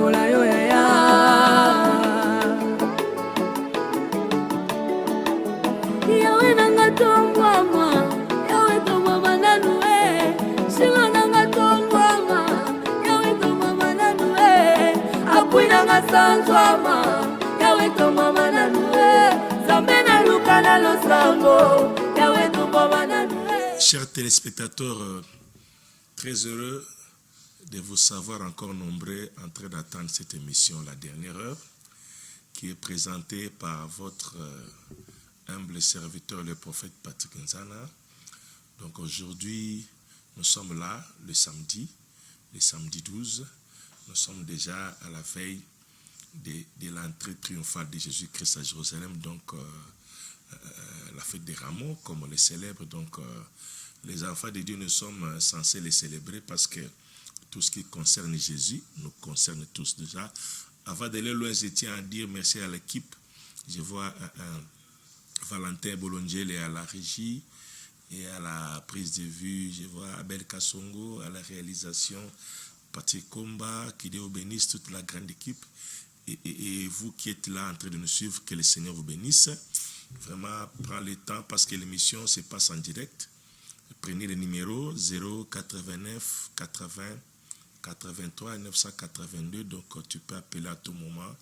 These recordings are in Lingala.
pambola yo yaya. Yawe nanga tongwama, yawe tongwama nanue. Singa nanga tongwama, yawe tongwama nanue. Apui nanga sanzwama, yawe tongwama nanue. Zambe na luka na losango, yawe tongwama nanue. Chers téléspectateurs, très heureux de vous savoir encore nombreux en train d'attendre cette émission, la dernière heure, qui est présentée par votre humble serviteur, le prophète Patrick Nzana. Donc aujourd'hui, nous sommes là, le samedi 12. Nous sommes déjà à la veille de l'entrée triomphale de Jésus-Christ à Jérusalem, donc la fête des rameaux, comme on les célèbre. Donc les enfants de Dieu, nous sommes censés les célébrer parce que tout ce qui concerne Jésus nous concerne tous déjà. Avant d'aller loin, je tiens à dire merci à l'équipe. Je vois Valentin Bolongel à la régie et à la prise de vue. Je vois Abel Kassongo à la réalisation, Patrick Komba, qui Dieu bénisse, toute la grande équipe. Et vous qui êtes là en train de nous suivre, que le Seigneur vous bénisse. Vraiment, prends le temps parce que l'émission se passe en direct. Prenez le numéro 089 80 83 982. Donc, tu peux appeler à tout moment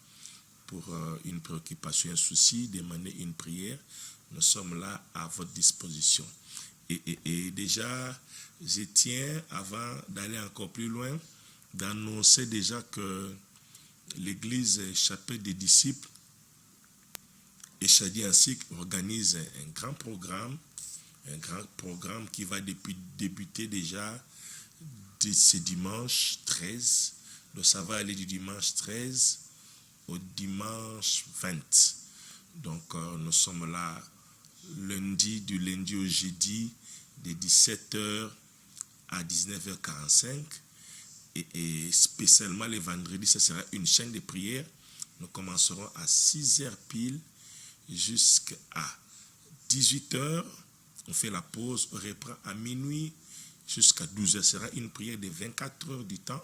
pour une préoccupation, un souci, demander une prière. Nous sommes là à votre disposition. Et déjà, je tiens, avant d'aller encore plus loin, d'annoncer déjà que l'Église Chapelle des Disciples et Chadi ainsi organise un grand programme qui va débuter déjà ce dimanche 13. Donc ça va aller du dimanche 13 au dimanche 20. Donc nous sommes là du lundi au jeudi de 17h à 19h45. Et spécialement les vendredis, ce sera une chaîne de prière. Nous commencerons à 6h pile jusqu'à 18h. On fait la pause, on reprend à minuit jusqu'à 12h. Ce sera une prière de 24 heures du temps,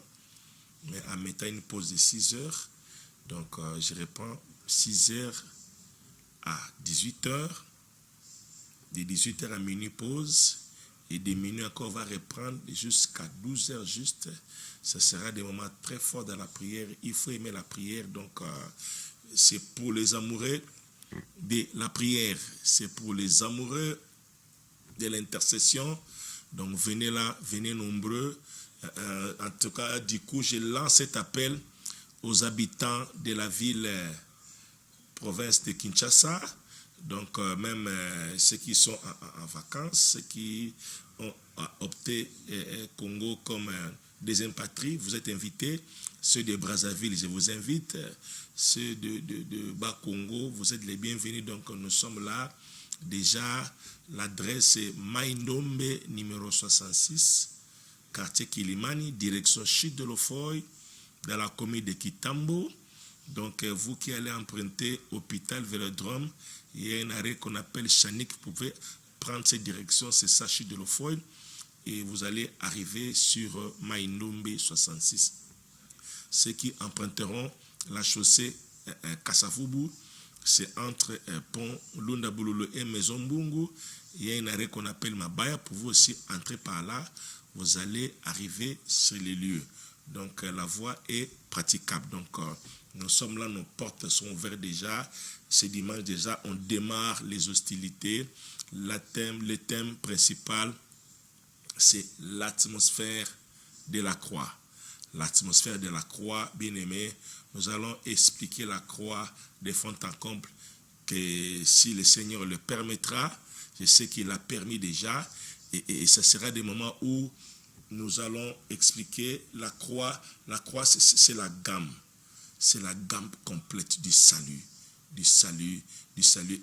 mais en mettant une pause de 6 heures. Donc, je reprends 6h à 18h. De 18h à minuit, pause. Et de minuit encore, on va reprendre jusqu'à 12h juste. Ce sera des moments très forts dans la prière. Il faut aimer la prière. Donc, c'est pour les amoureux de la prière. C'est pour les amoureux de l'intercession. Donc, venez là, venez nombreux. En tout cas, du coup, je lance cet appel aux habitants de la ville province de Kinshasa. Donc, même ceux qui sont en vacances, ceux qui ont opté Congo comme deuxième patrie, vous êtes invités. Ceux de Brazzaville, je vous invite. Ceux de Bas-Congo, vous êtes les bienvenus. Donc, nous sommes là. Déjà, l'adresse est Maindombe, numéro 66, quartier Kilimani, direction Chute de Lofoy, dans la commune de Kitambo. Donc, vous qui allez emprunter hôpital Vélodrome, il y a un arrêt qu'on appelle Chanik, vous pouvez prendre cette direction, c'est ça, Chute de Lofoy, et vous allez arriver sur Maindombe 66. Ceux qui emprunteront la chaussée Kassavubu, c'est entre pont Lunda Boulolo et Maison Bungu. Il y a un arrêt qu'on appelle Mabaya. Pour vous aussi entrer par là, vous allez arriver sur les lieux. Donc la voie est praticable. Donc nous sommes là, nos portes sont ouvertes déjà. Ce dimanche déjà, on démarre les hostilités. Le thème principal, c'est l'atmosphère de la croix. L'atmosphère de la croix, bien aimé. Nous allons expliquer la croix de fond en comble, que si le Seigneur le permettra, je sais qu'il l'a permis déjà, et ce sera des moments où nous allons expliquer la croix. La croix, c'est la gamme complète du salut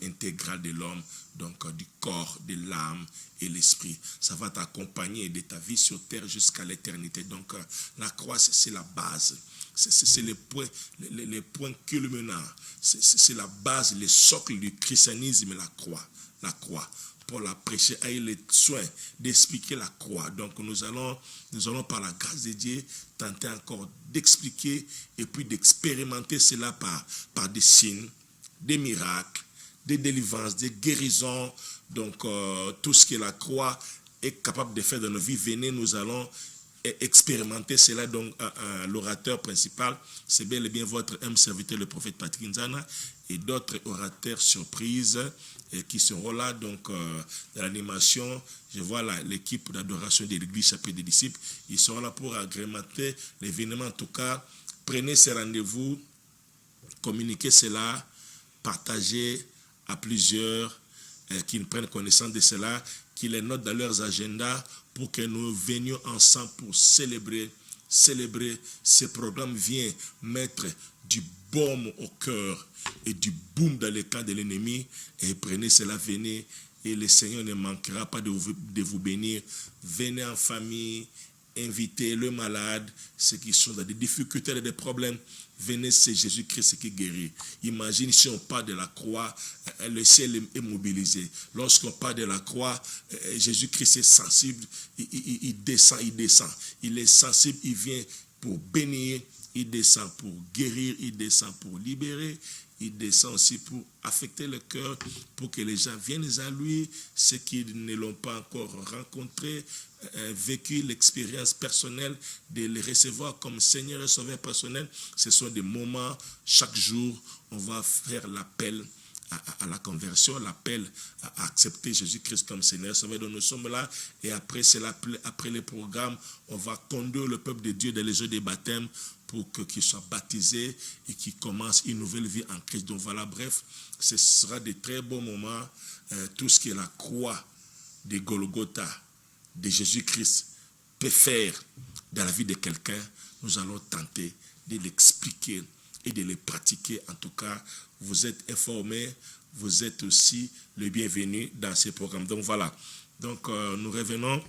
intégral de l'homme, donc du corps, de l'âme et l'esprit. Ça va t'accompagner de ta vie sur terre jusqu'à l'éternité. Donc la croix, c'est la base. C'est le point culminant. C'est la base, le socle du christianisme, la croix. Paul a prêché, a eu le soin d'expliquer la croix. Donc nous allons par la grâce de Dieu tenter encore d'expliquer et puis d'expérimenter cela par des signes, des miracles, des délivrances, des guérisons. Donc tout ce que la croix est capable de faire dans nos vies, venez, nous allons expérimenter cela. Donc l'orateur principal, c'est bel et bien votre homme serviteur, le prophète Patrick Nzana, et d'autres orateurs surprises qui seront là. Donc dans l'animation, je vois l'équipe d'adoration de l'église Chapelle des disciples, ils seront là pour agrémenter l'événement. En tout cas, prenez ces rendez-vous, communiquez cela, partagez à plusieurs qui prennent connaissance de cela, qui les notent dans leurs agendas pour que nous venions ensemble pour célébrer. Ce programme vient mettre du baume au cœur et du boom dans le camp de l'ennemi. Et prenez cela, venez, et le Seigneur ne manquera pas de vous bénir. Venez en famille, invitez le malade, ceux qui sont dans des difficultés et des problèmes. Venez, c'est Jésus-Christ qui guérit. Imagine si on parle de la croix, le ciel est mobilisé. Lorsqu'on parle de la croix, Jésus-Christ est sensible, il descend. Il est sensible, il vient pour bénir, il descend pour guérir, il descend pour libérer, il descend aussi pour affecter le cœur, pour que les gens viennent à lui, ceux qui ne l'ont pas encore rencontré, vécu l'expérience personnelle de les recevoir comme Seigneur et Sauveur personnel. Ce sont des moments, chaque jour, on va faire l'appel à la conversion, l'appel à accepter Jésus-Christ comme Seigneur et Sauveur. Donc nous sommes là, et après le programme, on va conduire le peuple de Dieu dans les eaux des baptêmes pour qu'ils soient baptisés et qu'ils commencent une nouvelle vie en Christ. Donc voilà, bref, ce sera de très bons moments. Tout ce que la croix de Golgotha, de Jésus-Christ, peut faire dans la vie de quelqu'un, nous allons tenter de l'expliquer et de le pratiquer. En tout cas, vous êtes informés, vous êtes aussi le bienvenu dans ces programmes. Donc voilà, donc nous revenons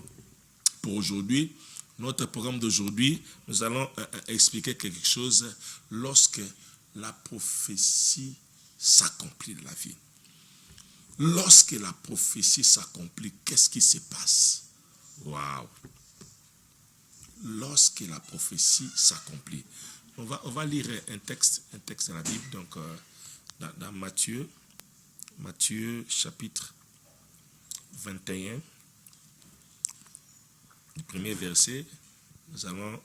pour aujourd'hui. Notre programme d'aujourd'hui, nous allons expliquer quelque chose lorsque la prophétie s'accomplit de la vie. Lorsque la prophétie s'accomplit, qu'est-ce qui se passe? Waouh! Lorsque la prophétie s'accomplit. On va lire un texte de la Bible, donc dans Matthieu chapitre 21. Le premier verset, nous allons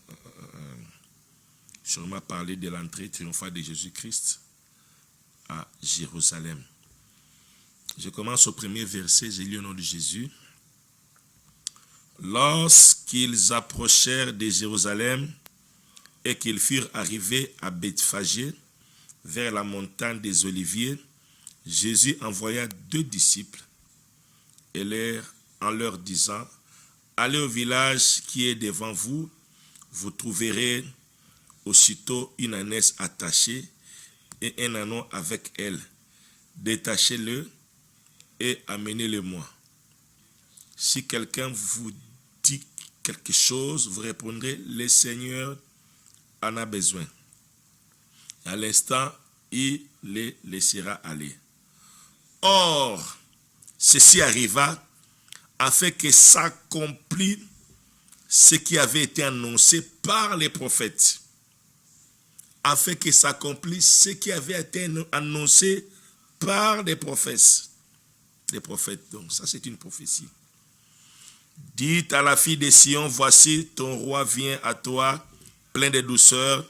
sûrement parler de l'entrée triomphale de Jésus-Christ à Jérusalem. Je commence au premier verset, j'ai lu au nom de Jésus. Lorsqu'ils approchèrent de Jérusalem et qu'ils furent arrivés à Bethphagée, vers la montagne des Oliviers, Jésus envoya 2 disciples en leur disant: allez au village qui est devant vous, vous trouverez aussitôt une ânesse attachée et un ânon avec elle. Détachez-le et amenez-le-moi. Si quelqu'un vous dit quelque chose, vous répondrez: le Seigneur en a besoin. À l'instant, il les laissera aller. Or, ceci arriva afin que s'accomplisse ce qui avait été annoncé par les prophètes. Afin que s'accomplisse ce qui avait été annoncé par les prophètes. Les prophètes, donc ça c'est une prophétie. Dites à la fille de Sion: voici ton roi vient à toi, plein de douceur,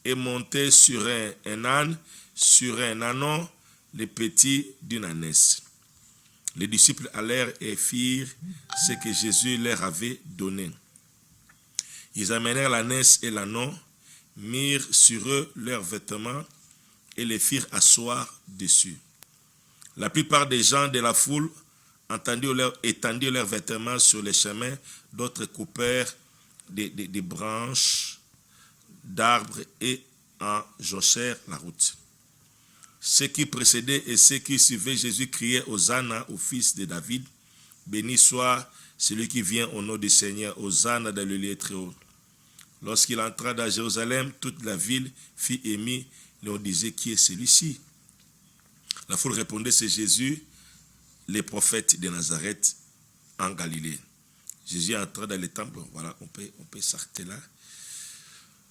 et monté sur un âne, sur un ânon, le petit d'une ânesse. Les disciples allèrent et firent ce que Jésus leur avait donné. Ils amenèrent l'ânesse et l'ânon, mirent sur eux leurs vêtements et les firent asseoir dessus. La plupart des gens de la foule étendirent leurs vêtements sur les chemins, d'autres coupèrent des branches d'arbres et en jonchèrent la route. Ceux qui précédaient et ceux qui suivaient Jésus criaient: Hosanna au fils de David, béni soit celui qui vient au nom du Seigneur, Hosanna dans le lieu très haut. Lorsqu'il entra dans Jérusalem, toute la ville fit émue et on disait: qui est celui-ci? La foule répondait: c'est Jésus, les prophètes de Nazareth en Galilée. Jésus est entré dans le temple. Voilà, on peut s'arrêter là.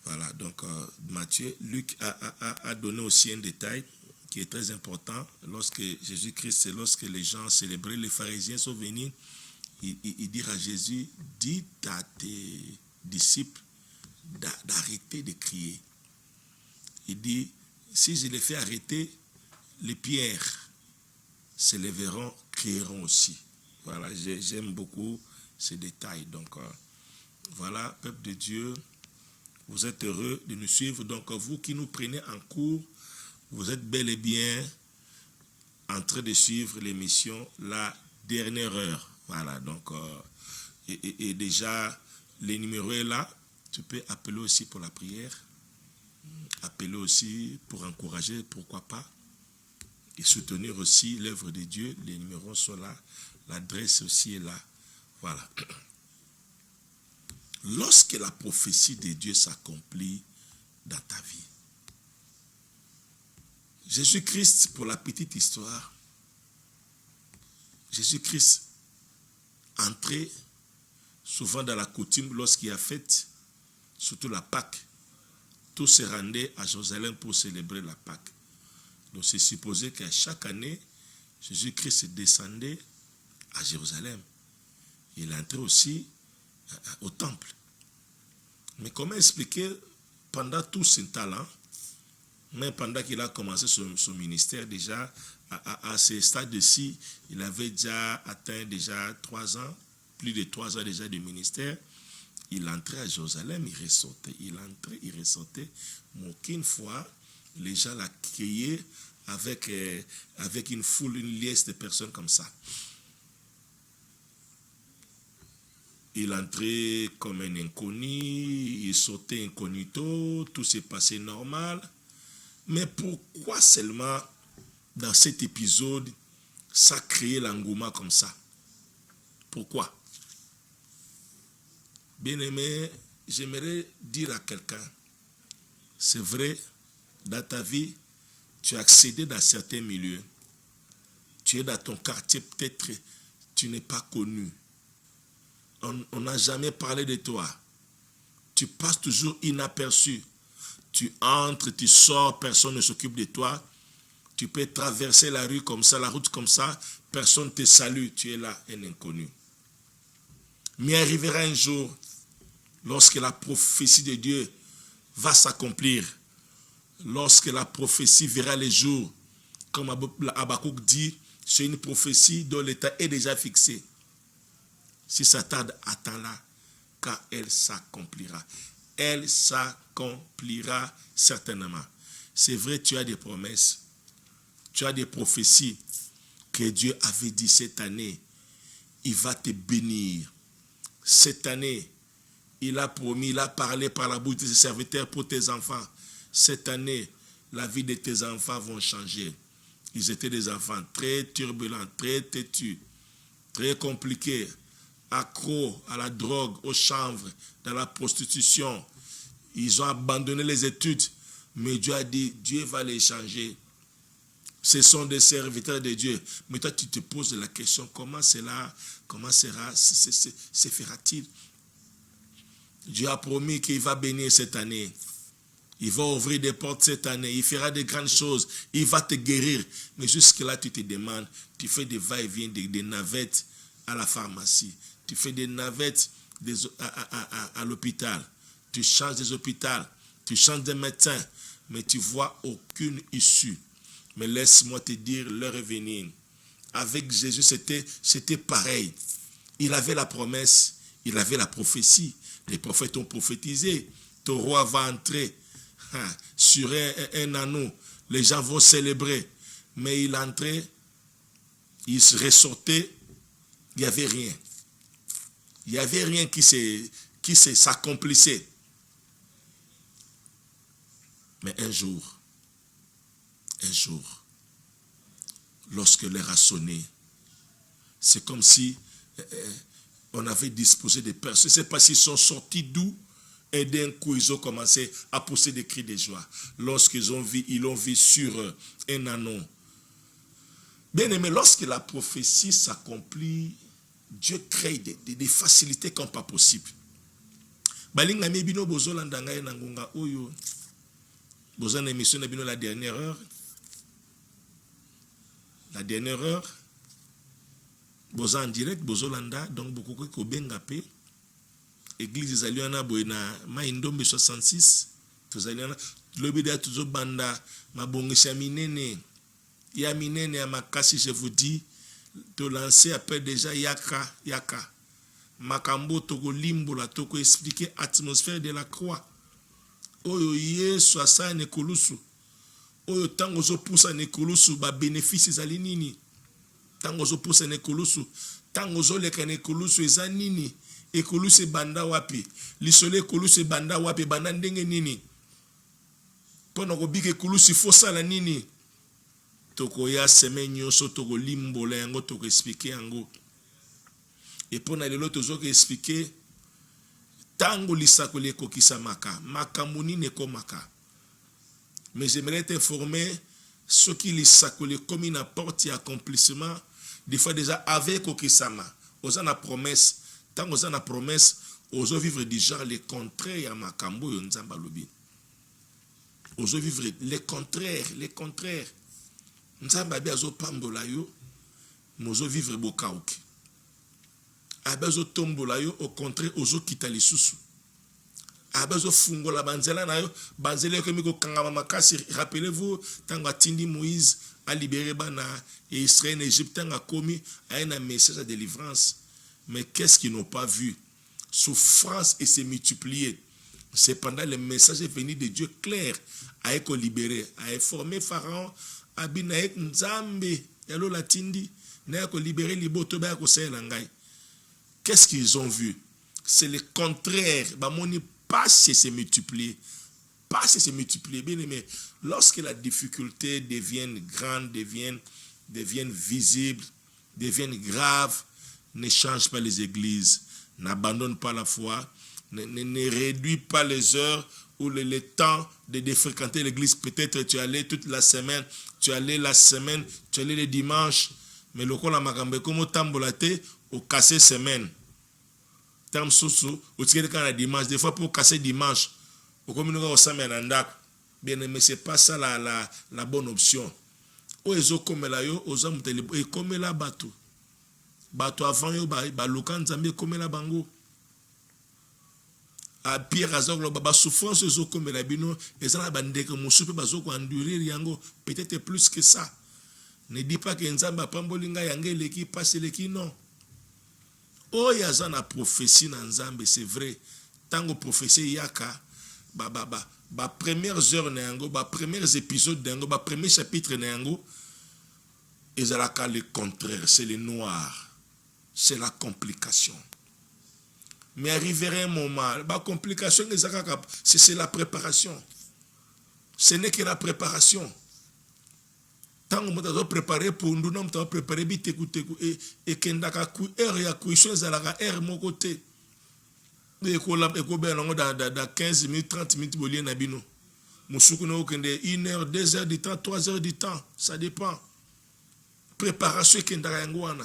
Voilà, donc Matthieu, Luc a donné aussi un détail qui est très important. Lorsque Jésus-Christ, lorsque les gens célébraient, les pharisiens sont venus, ils dirent à Jésus, dis à tes disciples d'arrêter de crier. Il dit, si je les fais arrêter, les pierres se lèveront, crieront aussi. Voilà, j'aime beaucoup ces détails. Donc, voilà, peuple de Dieu, vous êtes heureux de nous suivre. Donc, vous qui nous prenez en cours, vous êtes bel et bien en train de suivre l'émission La Dernière Heure. Voilà, donc, et déjà, le numéro est là. Tu peux appeler aussi pour la prière. Appeler aussi pour encourager, pourquoi pas. Et soutenir aussi l'œuvre de Dieu. Les numéros sont là. L'adresse aussi est là. Voilà. Lorsque la prophétie de Dieu s'accomplit dans ta vie, Jésus-Christ, pour la petite histoire, Jésus-Christ entrait souvent dans la coutume lorsqu'il a fête, surtout la Pâque. Tous se rendaient à Jérusalem pour célébrer la Pâque. Donc c'est supposé qu'à chaque année, Jésus-Christ descendait à Jérusalem. Il entrait aussi au temple. Mais comment expliquer pendant tout ce temps-là, même pendant qu'il a commencé son ministère déjà, à ce stade-ci, il avait déjà atteint déjà 3 ans, plus de 3 ans déjà de ministère. Il entrait à Jérusalem, il ressortait, il entrait, il ressortait. Mais aucune fois, les gens l'accueillaient avec une foule, une liesse de personnes comme ça. Il entrait comme un inconnu, il sautait incognito, tout s'est passé normal. Mais pourquoi seulement dans cet épisode, ça créait l'engouement comme ça? Pourquoi? Bien-aimé, j'aimerais dire à quelqu'un, c'est vrai, dans ta vie, tu as accédé dans certains milieux. Tu es dans ton quartier, peut-être tu n'es pas connu. On n'a jamais parlé de toi. Tu passes toujours inaperçu. Tu entres, tu sors, personne ne s'occupe de toi. Tu peux traverser la rue comme ça, la route comme ça, personne ne te salue, tu es là, un inconnu. Mais arrivera un jour, lorsque la prophétie de Dieu va s'accomplir, lorsque la prophétie verra les jours, comme Habakkuk dit, c'est une prophétie dont l'état est déjà fixé. Si ça tarde, attends-la, car elle s'accomplira. Elle s'accomplira certainement. C'est vrai, tu as des promesses, tu as des prophéties que Dieu avait dit cette année, il va te bénir. Cette année, il a promis, il a parlé par la bouche de ses serviteurs pour tes enfants. Cette année, la vie de tes enfants vont changer. Ils étaient des enfants très turbulents, très têtus, très compliqués, accros à la drogue, au chanvre, dans la prostitution. Ils ont abandonné les études, mais Dieu a dit, Dieu va les changer. Ce sont des serviteurs de Dieu. Mais toi, tu te poses la question, comment se fera-t-il? Dieu a promis qu'il va bénir cette année. Il va ouvrir des portes cette année. Il fera de grandes choses. Il va te guérir. Mais jusque-là, tu te demandes, tu fais des va-et-vient, des navettes à la pharmacie. Tu fais des navettes à l'hôpital. Tu changes des hôpitaux. Tu changes des médecins. Mais tu vois aucune issue. Mais laisse-moi te dire, l'heure est venue. Avec Jésus, c'était pareil. Il avait la promesse. Il avait la prophétie. Les prophètes ont prophétisé. Ton roi va entrer sur un anneau. Les gens vont célébrer. Mais il entrait, il se ressortait, il n'y avait rien. Il n'y avait rien qui s'accomplissait. Mais un jour, lorsque l'heure a sonné, c'est comme si on avait disposé des personnes. Je ne sais pas s'ils sont sortis d'où, et d'un coup, ils ont commencé à pousser des cris de joie. Lorsqu'ils l'ont vu sur un anneau, Bien aimé, lorsque la prophétie s'accomplit, Dieu crée des facilités comme pas possible. Balinga mebino bozolanda ngai na ngonga oyo. Bozana émission na bino la dernière heure. La dernière heure. Boza en direct, bozolanda, donc beaucoup ko benga pe. Église Zaliana boina Maindombe 66. Tozaliana lobida tuzo banda mabongisha minene. Ya minene ya makasi, je vous dis, te lancer après déjà yaka. Makambo toko limbola toko expliquer atmosphère de la croix. Oyo Yesu asa ne kolusu. Oyo tango zo pousa ne kolusu ba bénéfices za nini. Tango zo pousa ne kolusu, tango zo leka ne kolusu eza nini. E kolusu banda wapi. Lisole kolusu banda wapi banda ndenge nini. Pona ko bike kolusu fosa la nini. Toko ya semenyo so toko limbola yango toko expliquer yango. Et pour aller l'autre jour expliquer tango lisakole kokisa makamuni ne komaka. Mais j'aimerais t'informer ce qui lisakole comme une apporte et accomplissement des fois déjà avec kokisama. Osa na promesse, tango osa na promesse, oso vivre déjà les contraires à makambo yo nzamba lobi. Oso vivre les contraires. Nzamba bi azo pambola yo, mozo vivre bokaoki. Abezo tombola yo, au contraire, ozo kita lisusu. Abezo fungola banzela na yo, banzela yo kemiko kangama makasi. Rappelez-vous, tanga tindi Moïse a libéré bana et Israël en Égypte, tanga komi a un message de délivrance. Mais qu'est-ce qu'ils n'ont pas vu? Souffrance et se multiplier. Cependant, le message est venu de Dieu clair, a été libéré, a informé Pharaon, a binaek nzambe, yalo la tindi, n'a été libéré liboto ba ko langai. Qu'est-ce qu'ils ont vu? C'est le contraire. Bamoni passe se multiplier. Bien aimé, lorsque la difficulté devient grande, devient visible, devient grave, ne change pas les églises, n'abandonne pas la foi, ne réduit pas les heures ou le temps de fréquenter l'église. Peut-être tu allais toute la semaine, tu allais le dimanche, mais le coup la makambe comme tambolate au casser semaine. Tam sousou, au tiré quand la dimanche, des fois pour casser dimanche, au communiquer au semaine en bien aimé, c'est pas ça la bonne option. O ezo comme la yo, aux hommes et comme la bateau. Bateau avant yo, ba lokan zambi comme la bango. A Pierre Azog, la souffrance ezo comme la bino, et ça la bande que mon soupe bazo ko endurer yango, peut-être plus que ça. Ne dis pas que nzamba pambolinga yange leki passe leki non. Oh yazana prophétie na nzambe, c'est vrai. Tango prophétie yaka, ba premières heures na yango, ba premiers épisodes na yango, ba premier chapitre na yango, ezalaka le contraire, c'est le noir, c'est la complication. Mais arriverait un moment, ba complication c'est la préparation. Ce n'est que la préparation. Tant que nous préparé pour nous, nous avons préparé et kendaka ku ya cuisson zalaka mon côté. Et dans 15 minutes, 30 minutes, bolien na bino. Musuku no kende 1 heure, 2 heures du temps, 3 heures du temps, ça dépend. Préparation kendaka ngwana.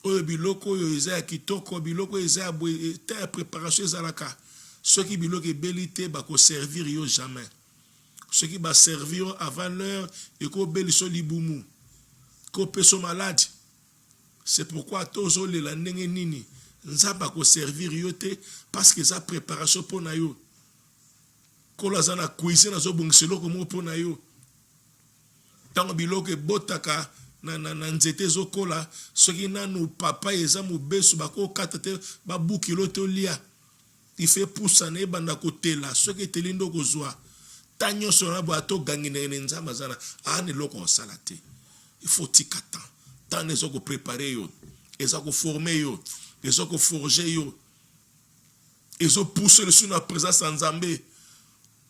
Oyo biloko yo eza kitoko, biloko eza ta préparation zalaka. Ceux qui biloko belité ba ko servir yo jamais. Ceux qui va servir avant l'heure et qu'on béliso liboumou, qu'on peut se malade. C'est pourquoi tous les landeng nini, nzaba ko servir yote parce que ça préparation pour na yo. Ko la zana cuisine na zo bongselo ko mo pour na yo. Tant biloko botaka na nzete zo kola, ceux qui na no papa eza mo beso ba ko katete ba bukilo to lia. Il fait poussa na banda ko tela, ceux qui telindo ko zoa. Tanyo sona boato gangine nzamba zana ane loko salate. Il faut tikata. Tant les ko préparer yo, les ko former yo, les ko forger yo. Ils ont poussé le sous la présence en Zambé.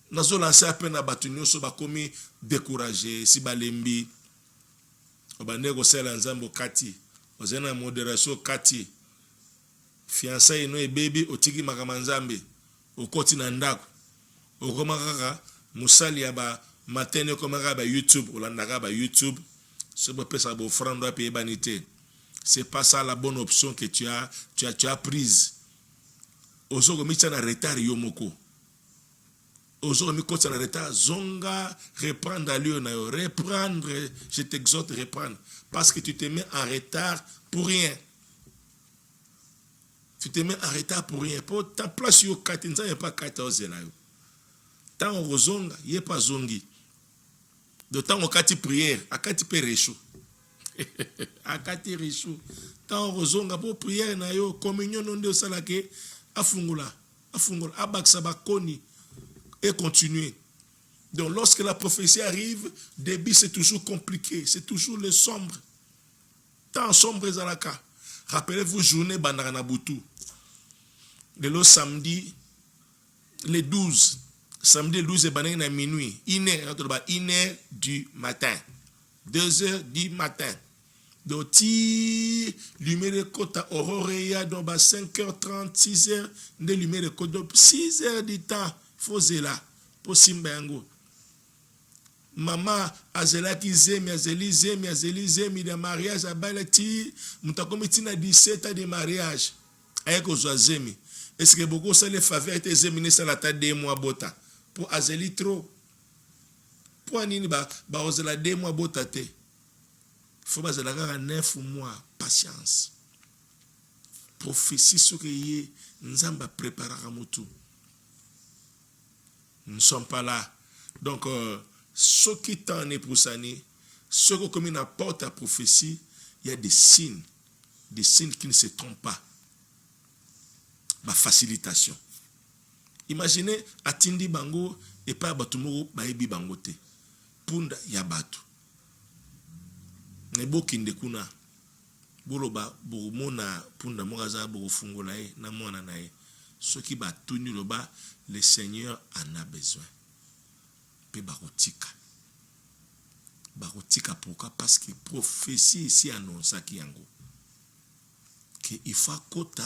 Nazo lancer à peine à batunyo so ba komi décourager si balembi. Obande ko sela nzambo kati. Ozena modération kati. Fiançailles no e baby otiki makamanzambe. Okoti na ndako. Okoma kaka musali ya ba matene komaka ba YouTube, olandaka ba YouTube, Ce que ça va offrande à payer banité. C'est pas ça la bonne option que tu as prise. Ozo mi tana retard yomoko. Ozo mi ko tana retard zonga reprendre allure na yo, reprendre, je t'exhorte reprendre parce que tu te mets en retard pour rien. Tu te mets en retard pour rien. Pour ta place yo katinza y pas 14 là yo. Tant on zonga, y pas zongi. De temps on kati prière, akati pe réchaud. Akati réchaud. Tant on zonga pour prière na yo communion non de salake afungula, abaksa bakoni et continuer. Donc lorsque la prophétie arrive, début c'est toujours compliqué, c'est toujours le sombre. Tant sombre zalaka. Rappelez-vous journée bandana butu. Le samedi le 12. Samedi le 12 et à minuit. 1h du matin. 2h du matin. Donc, si lumière de côte à Aurore, donc 5h30, 6h, de lumière de côte, donc 6h du temps, il faut zéla, pour Simbango. Maman, azela qui zemi, de mariage, à Balati, Moutakomitina 17 ans de mariage, avec Ozazemi. Est-ce que beaucoup de les faveurs étaient zéminées sur la tête de mois bota? Pour azeli trop. Pour anini ba ozela 2 mois bota te. Il faut baser la 9 mois, patience. Prophétie ce que y nzamba préparer mutu. Nous ne sommes pas là. Donc ce qui t'en est pour ça, ce que comme il apporte à prophétie, il y a des signes qui ne se trompent pas. Ma facilitation. Imaginez atindi bango et pas batumuro baebi bangote. Punda ya batu. Nebo kinde kuna. Boloba boromona punda moraza borofungola e na mwana na e. Ce qui ba tuni loba, le Seigneur en a besoin. Pe barotika. Barotika pourquoi? Parce que prophétie ici annonce qui yango. Que il faut kota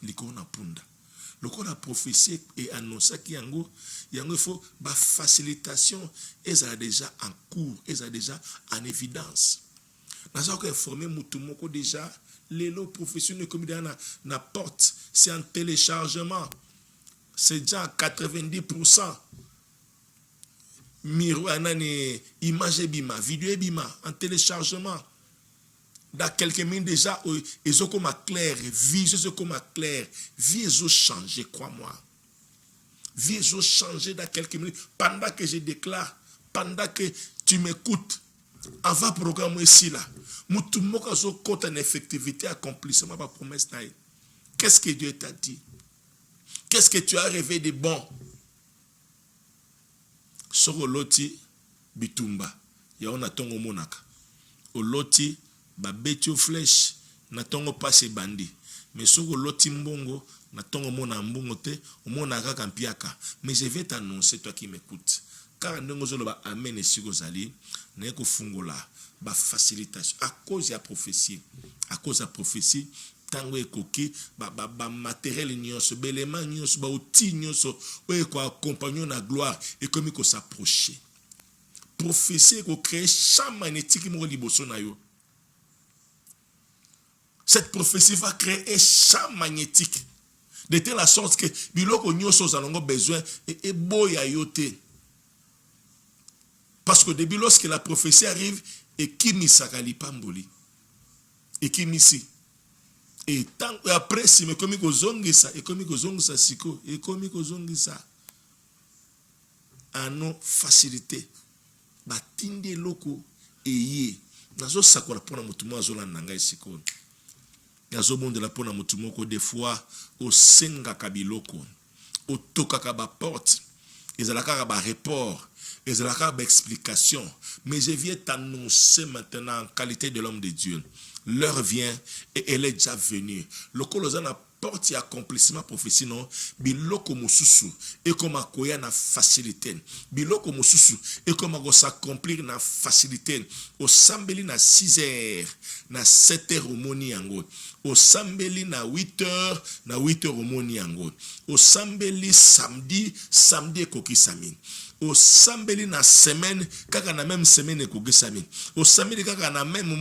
likona punda. Le corps a prophétie et annoncé qu'il y a il faut la facilitation et ça déjà en cours et ça déjà en évidence. Nous avons informé Moutoumoko déjà les lots professionnels comme dans la porte, c'est un téléchargement, c'est déjà 90%. Miroir, image bima, vidéo bima, en téléchargement. Dans quelques minutes déjà, ils ont comme clair, vie, ils ont comme clair, vie, ils ont changé, crois-moi. Vie, ils ont changé dans quelques minutes. Pendant que je déclare, pendant que tu m'écoutes, avant le programme ici là, tout le monde a une effectivité, accomplissement de la promesse. Qu'est-ce que Dieu t'a dit? Qu'est-ce que tu as rêvé de bon? Sur l'oti, bitumba, ya on a tongo monaka. Au loti, ba betio flèche na tongo passe bandi mais soko loti mbongo na tongo mona mbongo te omona kaka mpiaka. Mais je vais t'annoncer, toi qui m'écoutes, car ndongo zolo ba amen esiko zali na ko fungola ba facilitation à cause ya prophétie, tango ekoki ba matériel nyonso belema nyonso ba outil nyonso o ko accompagner na gloire et comme ko s'approcher. Prophétie ko créer champ magnétique mo liboso na yo. Cette prophétie va créer un champ magnétique de telle sorte que biloko nyonso zalongo besoin et boya yote. Parce que depuis lorsque la prophétie arrive et qui misakali pamboli et qui misi et tant après si me komi ko zongisa et komi ko zongisa siko et komi ko zongisa ano facilité batinde loko eye nazo sakola pona mutumo azola nanga siko. Yazobonde la pona mutumoko des fois au senga kabiloko au tokaka ba porte ezalaka ba report ezalaka ba explication. Mais je viens t'annoncer maintenant en qualité de l'homme de Dieu, l'heure vient et elle est déjà venue. Le kolozana porte accomplissement prophétie non biloko mususu et comme akoya na facilité biloko mususu et comme go s'accomplir na facilité au sambeli na 6h na 7h omoni yango au sambeli na 8h na 8h omoni yango au sambeli samedi kokisami au sambeli na semaine kaka na même semaine ekogesami au sambeli kaka na même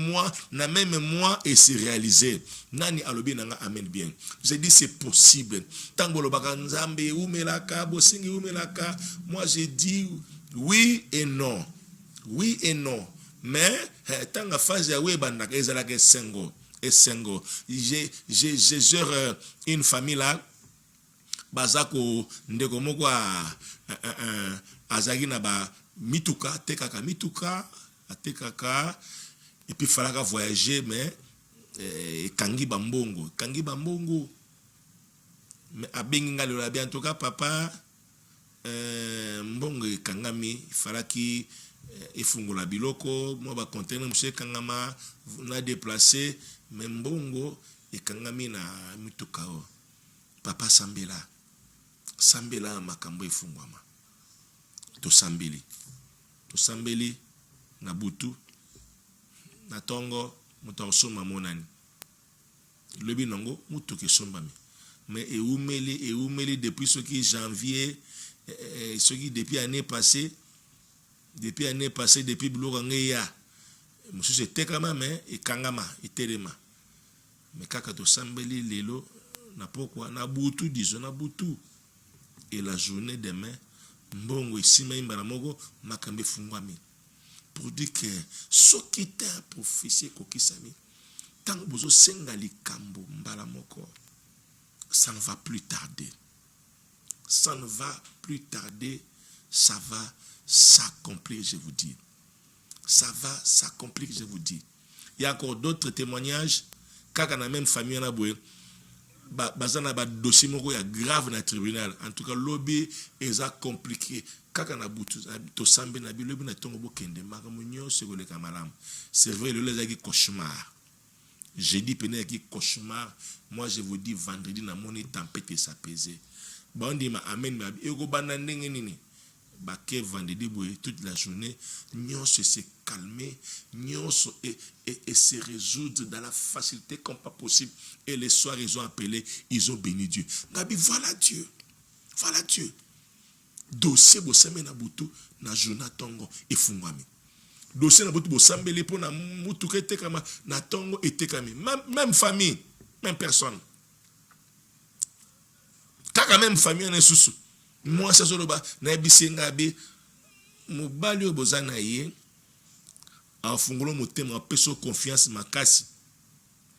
mois et c'est réalisé nani alobi nanga amen bien. J'ai dit c'est possible tango lobaka nzambe umelaka bosingi umelaka, moi j'ai dit oui et non mais tanga phase ya webanda ezalaka esengo j'ai genre une famille là bazako ndeko moko azaki na ba mituka tekaka atekaka et puis falaka voyager mais kangi bambongo mais abengi ngalo la bien en tout cas papa mbongo kangami falaki efungula biloko mo ba container monsieur kangama na déplacer mais mbongo ekangami na mituka o papa sambela makambo efungwama to sambeli na butu na tongo moto osoma monani lobi nango mutu ke sombami mais eumeli depuis ce qui janvier ce qui depuis année passée depuis biloko ngeya mususu etekama mais ekangama etelema mais kaka to sambeli lelo na pokwa na butu disons na butu et la journée demain mbongo isima imbala moko makambe fungwami pour dire que ce qui était un prophétie kokisami tant bozo senga likambo mbala moko ça ne va plus tarder ça va s'accomplir, je vous dis. Ça va s'accomplir, je vous dis. Il y a encore d'autres témoignages. Quand on a même famille, on a besoin de dossier grave dans le tribunal. En tout cas, lobby est compliqué. Quand on a c'est vrai, le cauchemar. J'ai dit cauchemar. Moi, je vous dis, vendredi, dans mon tempête et ça pesait. Bon, on dit, amen, baké vendredi toute la journée, nous se calmer, nous et se résoudre dans la facilité comme pas possible. Et les soirs, ils ont appelé, ils ont béni Dieu. Gabi, voilà Dieu. Dossier bosame na butu na journée tongo et fungwami. Dossier na butu bosambele po na mutu kete kama na tongo et tekami. Même famille, même personne. Kaka même famille na susu. Moi ça soloba na bisenga be mobali obozana ye afungulo motema peso confiance makasi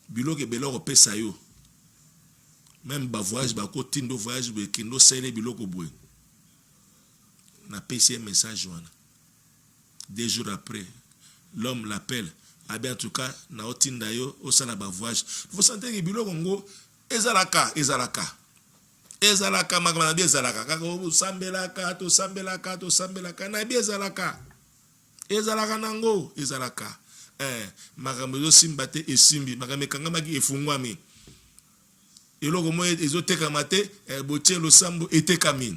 biloke beloko pesa yo même ba voyage ba ko tindo voyage be kindo sele biloko boy na PC message wana 2 jours après l'homme l'appelle a bien en tout cas na otinda yo osala ba voyage vous sentez que biloko ngo ezalaka magana bi ezalaka kaka sambelaka na bi ezalaka nango ezalaka makambo zo simbate esimbi makambo kangamaki efungwami eloko mo ezotekama te botie losambo etekami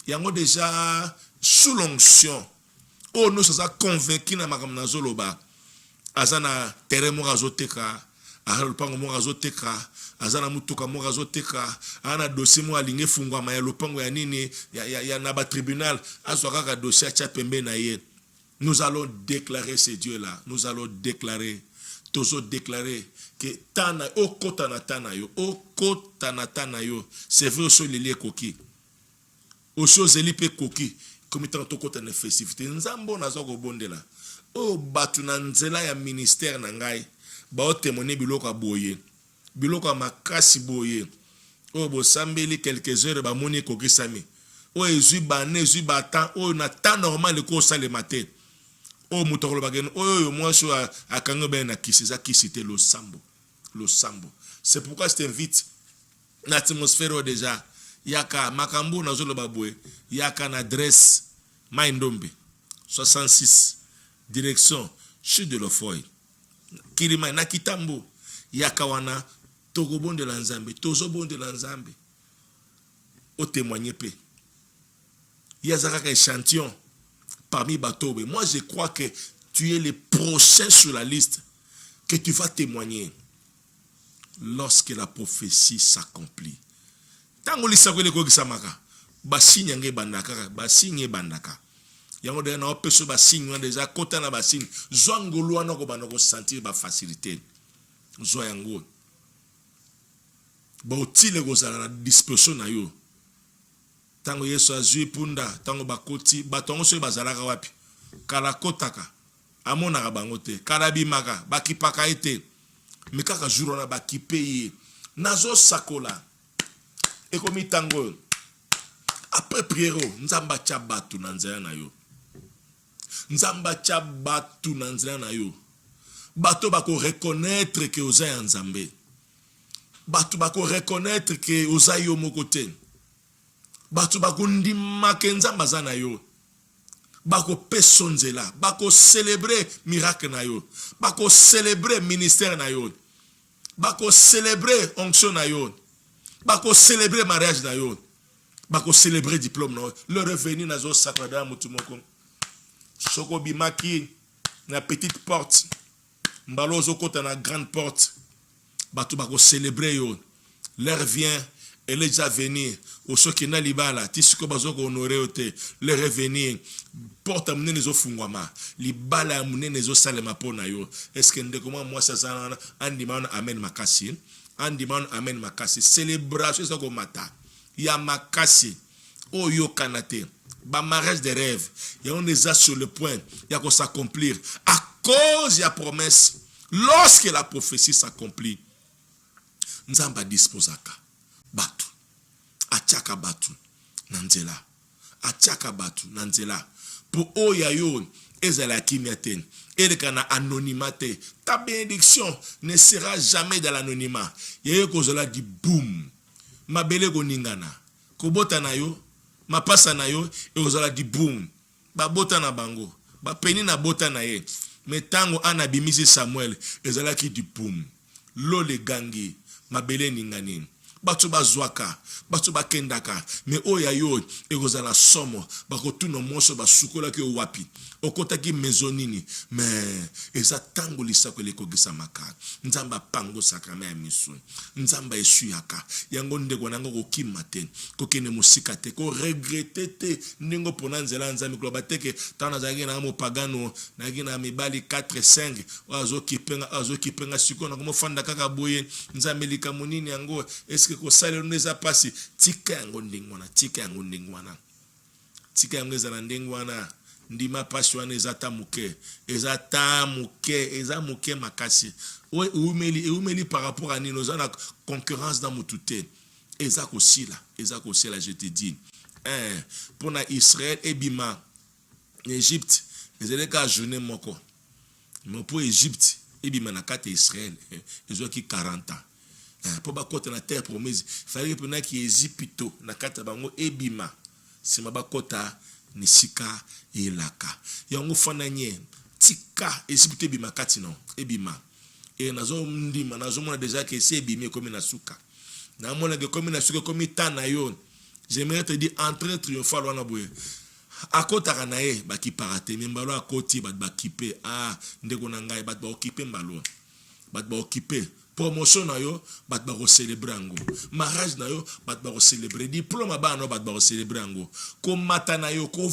yango déjà sous l'onction nous sommes convaincus na makambo na zoloba azana terrain mo azoteka lupango mo azoteka azana mutuka mo azoteka ana dossier mo alinge fungwama ya lupango ya nini ya na ba tribunal azwaka ka dossier cha pembe na ye. Nous allons déclarer ces dieux-là. Nous allons déclarer, toujours déclarer que tana o kotana yo. C'est vrai au les koki. Au chose elipe koki. Comme tant to kotana festivité. Nzambo na zoko bondela. O batu na nzela ya ministère na ngai. Ba o témoigner biloko boye. Biloko makasi boye. O bo sambeli quelques heures ba moni koki sami. O ezui ba tan o na temps normal ko sale matin. Oh mutokolo bageno oh moi je à kangobe na kisiza kisite lo sambo. C'est pourquoi je t'invite na atmosphère déjà yaka makambo na zolo babwe yaka na adresse Maindombe 66 direction Sud de l'Ofoy Kilima na Kitambo yaka wana togobon de l'Anzambe tozobon de l'Anzambe au témoigner pe yazaka échantillon parmi Batobe. Moi, je crois que tu es le prochain sur la liste que tu vas témoigner lorsque la prophétie s'accomplit. Tango lisako le koki samaka. basigne nge bandaka basigne bandaka yango de na opeso basigne wana déjà kota na basigne zwangolo wana ko bana ko sentir ba facilité zo yango ba utile ko zala na disposition na yo tango Yesu azui punda tango bakoti batongo so bazalaka wapi kala kotaka amonaka bango te kala bimaka bakipaka ete mikaka jour na bakipe ye nazo sakola ekomi tango après priero nzamba cha batu na nzela na yo nzamba cha batu na nzela na yo bato bako reconnaître que oza nzambe bato bako reconnaître que oza yo moko te bato bako ndima ke nzamba za na yo bako peso nzela bako célébrer miracle na yo bako célébrer ministère na yo bako célébrer onction na yo bako célébrer mariage na yo bako célébrer diplôme na yo le revenu na zo sacré mutu moko soko bimaki na petite porte mbalo zo kota na grande porte bato bako célébrer yo l'heure vient elle est déjà venue au soki na libala tisiko bazoko honorer ote le revenir porte munene zo fungwama libala munene zo salema pona yo est-ce que ndeko moi ça ça andimana amen makasi andimana amen makasi célébration ça ko mata ya makasi oyo kanate ba mariage de rêve et on est sur le point ya ko s'accomplir à cause ya promesse lorsque la prophétie s'accomplit nzamba disposaka batu achaka batu nanzela achaka batu nanzela pour oya yo ezala kimyaten eleka anonymité ta bénédiction ne sera jamais dans l'anonymat yeye kozala di boom mabele ko ningana ko bota na yo mapasa na yo ekozala di boom ba bota na bango ba peni na bota na ye metango anabimisi Samuel ezala ki di boom lo le gangi mabele ningani batu bazwaka batu bakendaka mais oya yo ekozala somo bakotuna monso basukola ke wapi okotaki mezonini mais eza tango lisako lekogisa maka nzamba pango sakame ya misu nzamba esuyaka yango ndeko nango kokima te kokene musika te ko regretter te ndingo pona nzela nzambe kloba teke tana zaki na mo pagano na gina mibali 4 5 azo kipenga sikona komo fanda kaka boye nzambe likamunini yango eske ko sale neza pasi tika yango ndingwana tika yango ndingwana tika yango ezala ndingwana ndima pasi wana ezata muke eza muke makasi umeli par rapport à nino zana concurrence dans mutute eza kosila je te dis pour na Israël ebima Égypte ezaleka journée moko mais pour Égypte ebima na kate Israël ezoki 40 ans pour bakota na terre promise fallait que na ki Égypte na kata bango ebima sima bakota nisika elaka yango fananye tika Égypte ebima kati non ebima et nazo ndima nazo mona déjà que c'est ebimé comme na suka na mona que comme na suka comme tana yo j'aimerais te dire entrer triomphal wana boye akota kanae baki parate mbalo akoti bat bakipe ndeko na ngai bat ba okipe mbalo bat ba okipe promotion na yo bat ba célébrer ngo mariage na yo bat ba célébrer diplôme ba no bat ba célébrer ngo ko mata na yo ko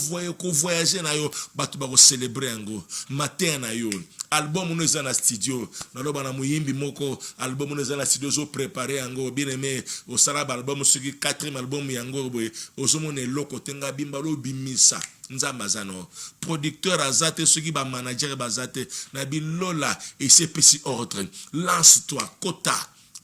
voyager na yo bat ba célébrer ngo matin na yo album nous na studio na loba na muyimbi moko album nous na studio zo préparer ngo bien aimé au salaba album suki 4e album yango boye ozomone loko tenga bimba lo bimisa nzambazano producteur azate suki ba manager bazate na bilola et c'est petit ordre lance-toi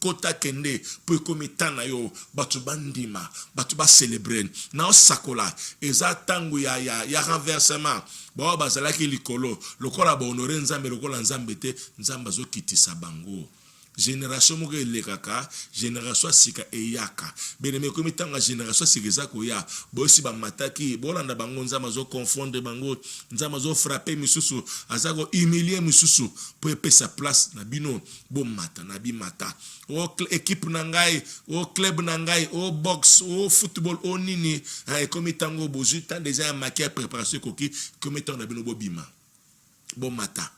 kota kende pour komitana yo batu bandima batu ba célébrer na osakola eza tangu ya renversement ba bazala ki likolo lokola ba honorer nzambe lokola nzambe te nzamba zo kitisa bango génération moko elekaka génération sika eyaka beneme komitanga génération sika ko ya bosi ba mataki bolanda bango nzamba zo confondre bango nzamba zo frapper misusu azako humilier misusu pour epesa place na bino bo mata na bimata o équipe na ngai o club na ngai o box o football o nini komitango bozuta déjà marqué préparation koki komitanga na bino bo bima bo mata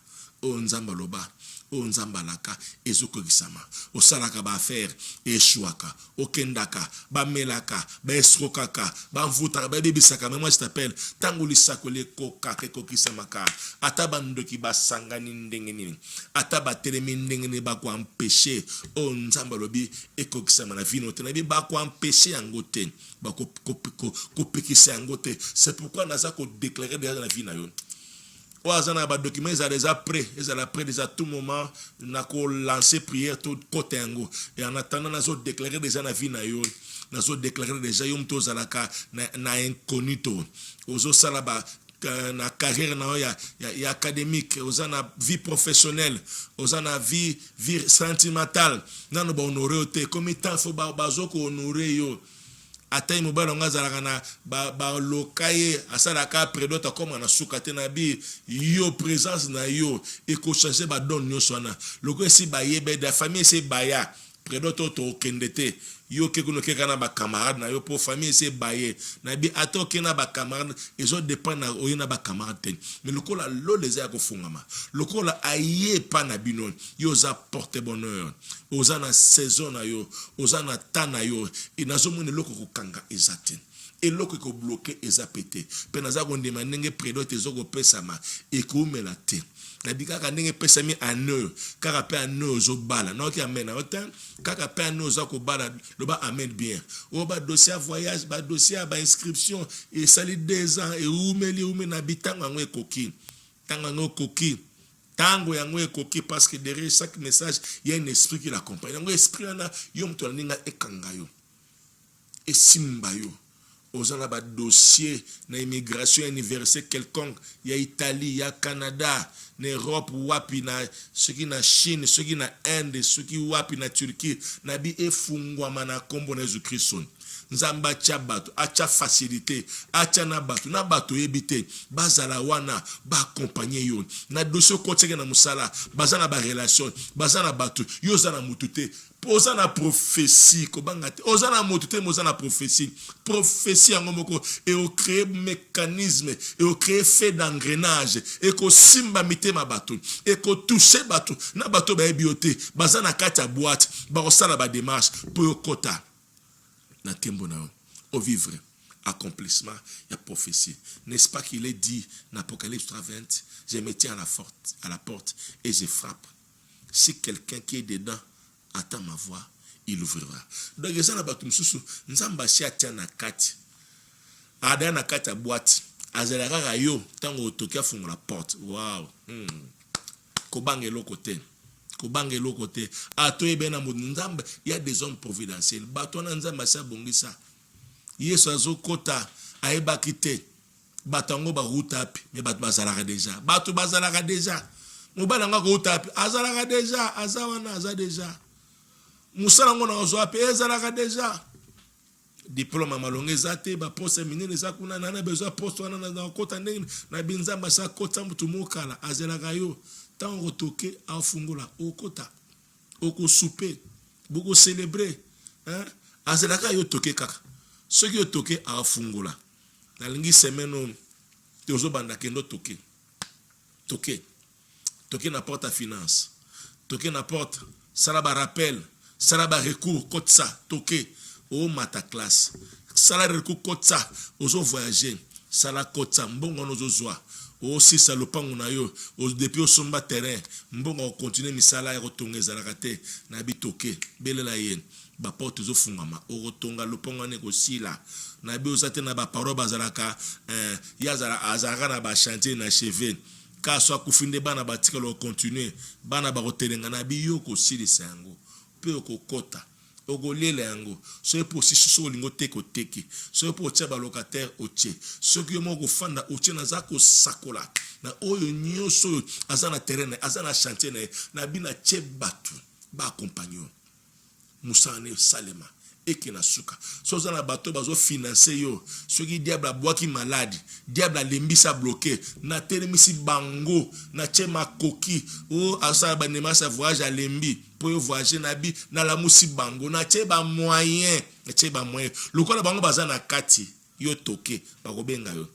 o nzamba loba o nzamba laka ezokokisama osalaka ba affaire eshuaka okendaka ba melaka ba esrokaka ba mvutaka ba bebisaka. Mais moi je t'appelle tango lisako le koka ke kokisama ka ata bandoki basangani ndenge nini ata batelemi ndenge nini ba ko empêcher o nzamba lobi ekokisama na vino te na bi ba ko empêcher yango te ba ko pekisa yango te. C'est pourquoi naza ko déclarer déjà la vie na yo. Oazana ba documents ils déjà prêt, ils sont prêt déjà tout moment na ko lancer prière tout côté yango et en attendant nazo déclarer déjà la vie na yo nazo déclarer déjà yo mto zalaka na incognito ozo salaba na carrière na ya académique ozana vie professionnelle ozana vie sentimentale nano ba honorer te comme tant faut bazo ko honorer yo atay mobala ngazalaka na ba lokaye asalaka predota comme na sukate na bi yo présence na yo et ko changer ba don nyoso na loko si ba yebe da famille c'est baya predota to kendete yo ke kuno ke kana ba camarade na yo pour famille c'est baye na bi atoke na ba camarade ezo dépend na oyina ba camarade mais lokola lo les ya ko fungama lokola aye pa na binon yo za porter bonheur oza na saison na yo oza na temps na yo inazo mone loko ko kanga ezaten et loko ko bloquer ezapete pe naza ko ndema ndenge predote zoko pesama e ko mela te na bikaka ndenge pesami aneu kaka pe aneu zo bala na oki amen na otan kaka pe aneu zo ko bala lo ba amen bien o ba dossier voyage ba dossier ba inscription et sali 2 ans et umeli na bitango ngwe koki tango ngo koki tango yango ekoki parce que derrière chaque message il y a un esprit qui l'accompagne yango esprit na yo mto ninga ekanga yo esimba yo ozana ba dossier na immigration universelle quelconque ya Italie ya Canada na Europe wapi na soki na Chine soki na Inde soki wapi na Turquie na bi efungwa mana kombo na Jésus Christ nzamba cha bato acha facilité acha na bato ebite bazala wana ba accompagner yo na dossier koteke na musala bazana ba relation bazana bato yo zana mutute poza na prophétie ko bangate ozana motute mozana prophétie yango moko et au créer mécanisme et au créer fait d'engrenage et ko simba mitema bato et ko toucher bato na bato ba bioté bazana kata boîte ba osala ba démarche pour kota na tembo na au vivre accomplissement ya prophétie. N'est-ce pas qu'il est dit dans Apocalypse 3:20 je me tiens à la porte et je frappe. Si quelqu'un qui est dedans attend ma voix, il ouvrira. Donc, ça n'a pas tout souci. Nous sommes basés à na kati. Ada na kati a boîte. Azalaka yo tango tokia fungo la porte. Wow. Kobange lo côté. Kobange lo côté. Ato ebena mo nzamba, il y a des hommes providentiels. Bato na nzamba sa bongisa. Yesu azo kota aeba kite. Batango ba rutapi, mais bato bazalaka déjà. Bato bazalaka déjà. Mobala nga ko rutapi, azalaka déjà, azawana aza déjà. Musala ngona ozoape ezalaka déjà diplôme malonge zate ba poste minene za kuna na besoin poste wana na kota ndenge na binzamba sa kota mutu mokala azelaka yo tango toke afungula okota oko souper boko célébrer hein azelaka yo toke kaka soki yo toke afungula na lingi semaine tozo banda kendo toke na porte à finance toke na porte sala ba rappel sala ba recours kotsa toke o mata classe sala recours kotsa ozo voyager sala kotsa mbongo nozo zwa o si salopango na yo o depuis o somba terrain mbongo continuer misala ya kotongeza rakate na bitoke belela yen ba porte zo fungama o kotonga lopango ne ko sila na bi ozate na ba parole bazalaka yazara azara na ba chantier na chevet ka so kufinde bana batika lo continuer bana ba kotelenga na bi yo ko silisa yango pe ko kota ogolela yango so e position so lingo teko teki so po tia ba locataire otie so ki mo ko fanda otie na zako sakola na oyo nyoso azana terrain azana chantier na bina che batu ba accompagner musane salema ekena suka so zana bato bazo financer yo so ki diable boaki malade diable lembisa bloqué na telemisi bango na chema koki o asa ba nema sa voyage à lembi pour voyager na bi na la musi bango na cheba moyen lokola bango bazana kati yo toke ba kobenga yo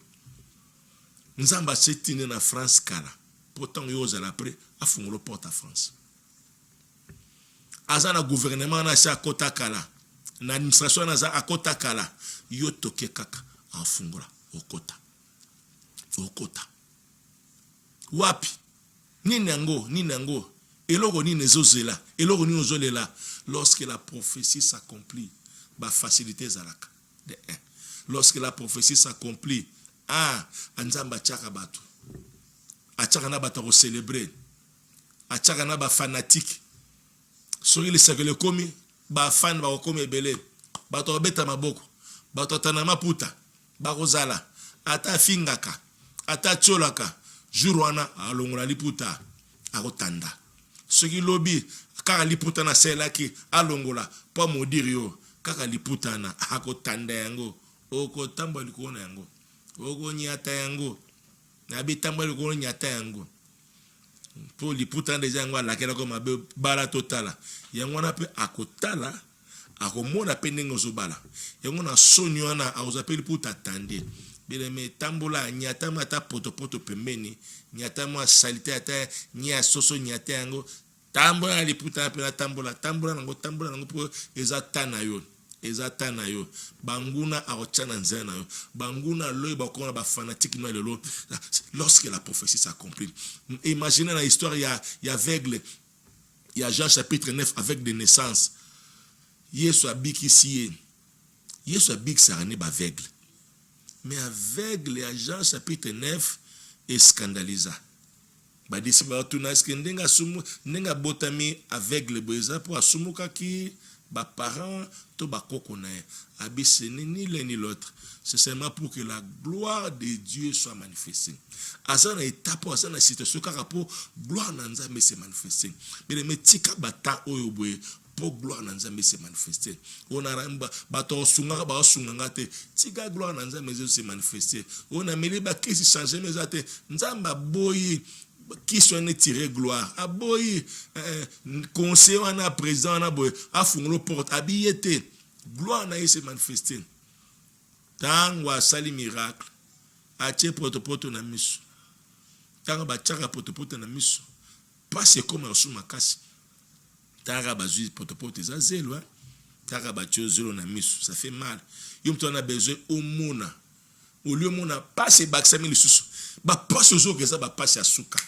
nzamba setine na France kala pourtant yo za la pré a fungolo porte à France azana gouvernement na sa kota kala na administration na za akota kala yo toke kaka a fungola okota wapi nini yango eloko nini ezozela eloko nini ozolela lorsque la prophétie s'accomplit ba facilité zalaka de un lorsque la prophétie s'accomplit anzamba tchaka batu atchaka na batu ko célébrer atchaka na ba fanatique soki le sakele komi ba fan ba komi ebele batu beta maboko batu tana maputa ba kozala ata fingaka ata tsolaka jour wana alongola liputa akotanda soki lobi kaka liputa na selaki alongola pa modiri yo kaka liputa na akotanda yango oko tamba likona yango oko nyata yango na bitamba likona nyata yango po liputa deja yango alakela ko mabe bala totala yango na pe akotala akomona pe ndenge ozobala yango na soni wana akozapeli puta tande bele me tambola nyata mata poto pembeni nyata mwa salite ata nya soso nyata yango tambola liputa pe na tambola nango po ezata na yo banguna aochana nzena yo banguna loy bakona ba fanatique no lelo lorsque la prophétie s'accomplit. Imaginez la histoire il y a aveugle il y a Jean chapitre 9 avec des naissances Yesu abiki ici Yesu abiki sarane ba aveugle mais aveugle à Jean chapitre 9 est scandalisant ba disciples tuna skendenga sumu nenga botami aveugle boza pour asumuka ki ba parents to ba kokonaye abise ni l'un ni l'autre c'est seulement pour que la gloire de Dieu soit manifestée asana étape asana situation kaka pour gloire na nzambe se manifester mais metika bata oyo boye pour gloire na nzambe se manifester ona ramba bato sunga ba sunga te tika gloire na nzambe se manifester ona meli ba kisi changer mais ate nzamba boyi qui sont tiré gloire aboyi conseiller wana président na boy afungolo porte abiyete gloire na se manifester tangwa sali miracle atie poto na miso tanga ba chaka poto na miso passe comme au makasi tanga bazui poto za zelo tanga ba zelo na miso ça fait mal yom to na besoin au mona au lieu mona passe baksami lisusu ba passe zo que ça ba passe asuka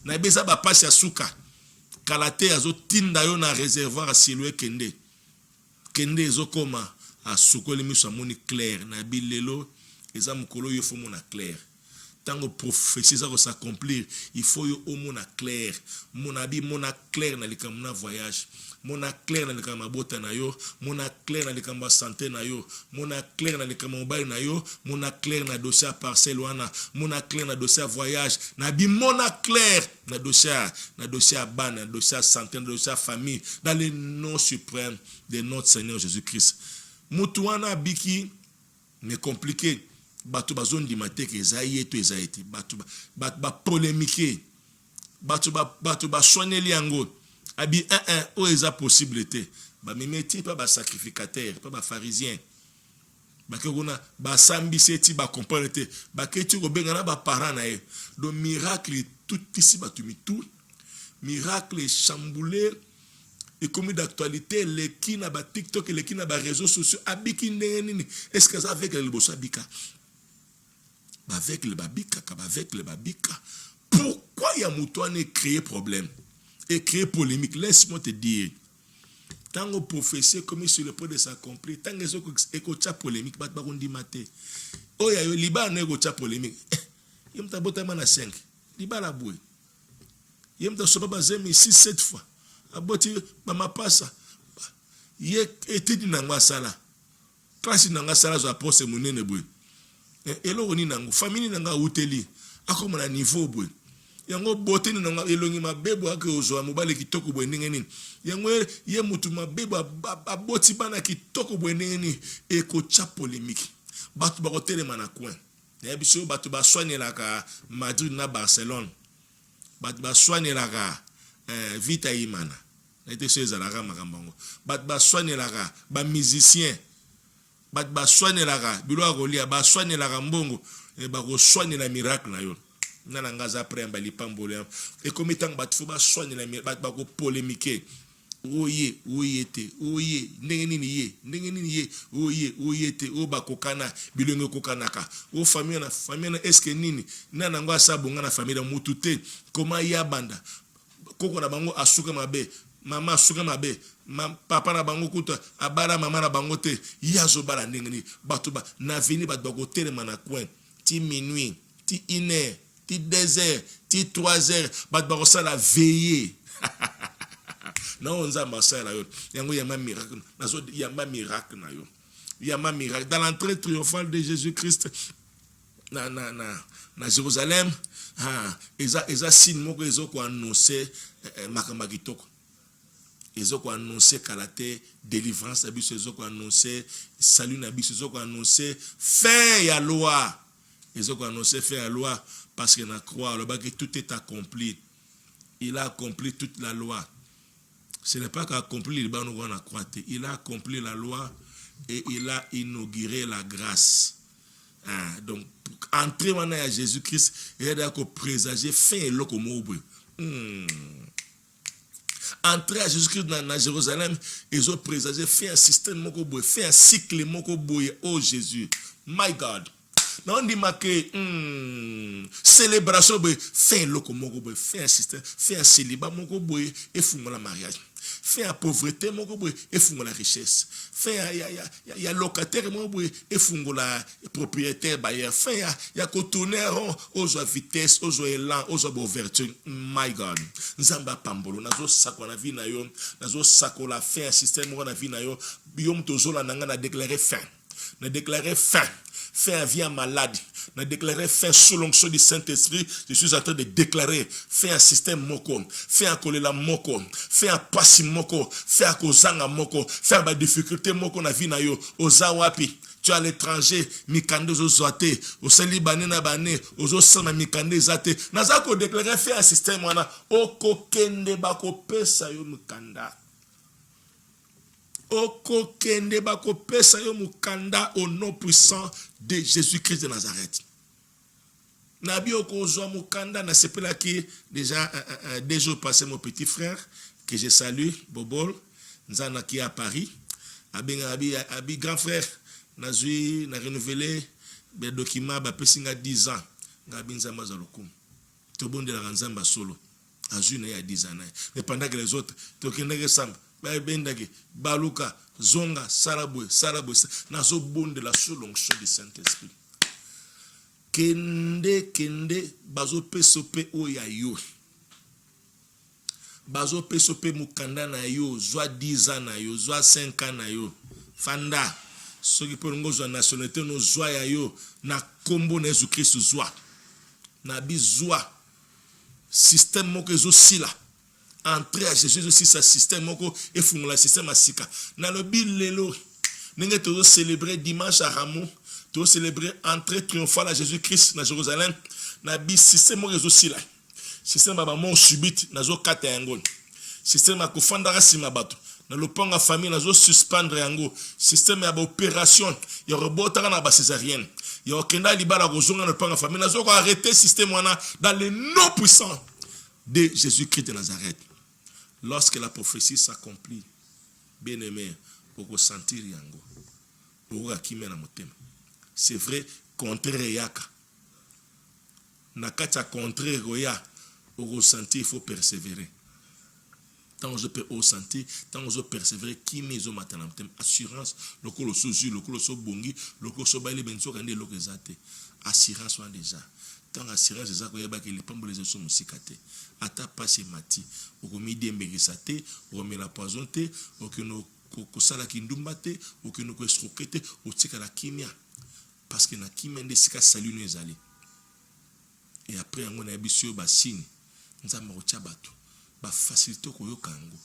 na beza ba passe asuka kalate azo tinda yo na réservoir silwe kende zo koma asuko le miso amoni clair na bilelo eza mukolo yo fo mona clair tango prophétie ça s'accomplir il faut yo au mona clair mona clair na likamuna voyage mona clair na likama bota na yo mona clair na likama santé na yo mona clair na likama mobile na yo mona clair na dossier parcelle wana mona clair na dossier voyage na bi mona clair na dossier ban na dossier santé na dossier famille dans le nom suprême de notre Seigneur Jésus-Christ mutu wana biki mais compliqué batu bazon di mateke ezaye to ezayeti batu ba polémiquer batu ba soigner liango abi o eza possibilité ba mimeti pas ba sacrificateur pas ba pharisien ba kegona ba sambiseti ba comprendre ba keti ko bengana ba parents na e do miracle tout ici batu mi tout miracle chamboulé et comme d'actualité les qui na ba TikTok les qui na ba réseaux sociaux abiki nini est-ce que ça avec le bossa bika avec le babika avec le babika pourquoi ya mutuane créer problème et créer polémique laisse-moi te dire tant que prophétie comme sur le point de s'accomplir tant que eko cha polémique bat ba kondi maté o ya yo liba na eko cha polémique yem ta botama na 5 liba la boy yem ta soba ba zemi 6 7 fois aboti ba mapasa ye etidi na ngwasala kasi na ngwasala zo apose munene boy eloko ni nango famille nanga uteli akoma na niveau boy yango bote ni nanga elongi mabebo ake ozo mobale kitoko boy ndenge nini yango ye mutu mabebo aboti bana kitoko boy ndenge nini eko cha polémique batu ba kotelema na coin na biso batu ba soignelaka Madrid na Barcelone batu ba soignelaka Vita Imana na ite chez Zalaka makambango batu ba soignelaka ba musicien bat ba soigner la ga bilo akolia ba soigner la mbongo e ba ko soigner la miracle na yo na ngaza après mbali pambole et comme tant bat fo ba soigner la ba ko polémiquer oye te oye ndenge nini ye oye te o ba kokana bilongo kokanaka o famille na est-ce que nini na ngo asabonga na famille mutu te comment ya banda koko na bango asuka mabe mama asuka mabe papa na bango kuta abala mama na bango te yazo bala ndenge ni bato ba na vini ba dogo telema na coin ti minuit ti 1h ti 2h ti 3h ba dogo ça la veiller na onza masala yo yango yama miracle nazo yama miracle na yo yama miracle dans l'entrée triomphale de Jésus-Christ na Jérusalem eza signe moko ezoko annoncer makamba kitoko ezoko annoncer kalate délivrance na biso ezoko annoncer salut na biso ezoko annoncer fin ya loi ezoko annoncer fin ya loi parce que na croix le que tout est accompli. Il a accompli toute la loi. Ce n'est pas qu'accompli le ban on a croix, il a accompli la loi et il a inauguré la grâce. Donc entrer maintenant à Jésus-Christ et d'accord présager fin et locomoble. Entrer à Jésus-Christ dans Jérusalem, ils ont présagé fin un système moko boy, fin un cycle moko boy. Oh Jésus, my God. Non dit marqué célébration boy, fin loko moko boy, fin un système, fin un célibat moko boy et fumons la mariage. Fait à pauvreté mon boy et fungo la richesse. Fait ya locataire mon boy et fungo la propriétaire bailleur. Fait ya cotonner aux vitesse, aux élan, aux ouverture. My God. Nzamba pambolo nazo sako na vie na yo, nazo sako la fait un système na vie na yo. Biom tozo la nanga na déclarer fin. Na déclarer fin. Fait un vie malade. Na déclarer fin sous l'onction du Saint-Esprit. Je suis en train de déclarer fait un système moko, fait un kolela moko, fait un passi moko, fait un kozanga moko, fait un difficulté moko na vie na yo, ozawapi. Tu es à l'étranger, mikande zo zoate, au Libanais na bané, aux sama mikande zate. Nazako déclarer fait un système wana, oko kende bako pesa yo mikanda. Oko kende bako pesa yo mukanda au nom puissant de Jésus-Christ de Nazareth. Nabi oko zo mukanda na sepela qui déjà 2 jours passés mon petit frère que je salue Bobol nzana qui à Paris abi grand frère nazui na renouveler des documents ba pesinga 10 ans ngabi nzamba za lokum to bonde la nzamba solo azui na ya 10 ans mais pendant que les autres to kendeke samba bendage baluka zonga sarabwe nazo bonde la sous l'onction du Saint-Esprit kende bazo pesope oya yo bazo pesope mukanda na yo zwa 10 ans na yo zwa 5 ans na yo fanda soki pongo zwa nationalité no zwa ya yo na kombo na Jésus-Christ zwa na bizwa système moko ezo sila entrer à Jésus aussi sa système moko et fungula système asika na le bilelo nenge to célébrer dimanche à Rameau to célébrer entrée triomphale à Jésus-Christ na Jérusalem na bi système moko ezo sila système ba mort subite na zo kata yango système akofanda rasima bato na loponga famille na zo suspendre yango système ya opération ya robota na ba césarienne ya okenda libala kozonga na loponga famille na zo ko arrêter système wana dans le nom puissant de Jésus-Christ de Nazareth. Lorsque la prophétie s'accomplit, bien-aimé, pour ressentir yango, pour akimena motema. C'est vrai, contraire yaka. Nakata contraire goya, pour ressentir, il faut persévérer. Tant que je peux ressentir, tant que je persévérer, qui mezo matana motema. Assurance, le kolo soju, le kolo so bongi, le kolo so baile benso kande lo kezate. Assurance soit déjà. Tant assurance c'est ça que yaba que les pambole les sont musikate ata passer mati okomi dembekisate okomi la poisonté okino kosala kindumba te okino ko escroquete otika la kimia parce que na kimia ndesika salut nous ezali et après on a bisio ba signe nzamba otia bato ba facilité ko yokango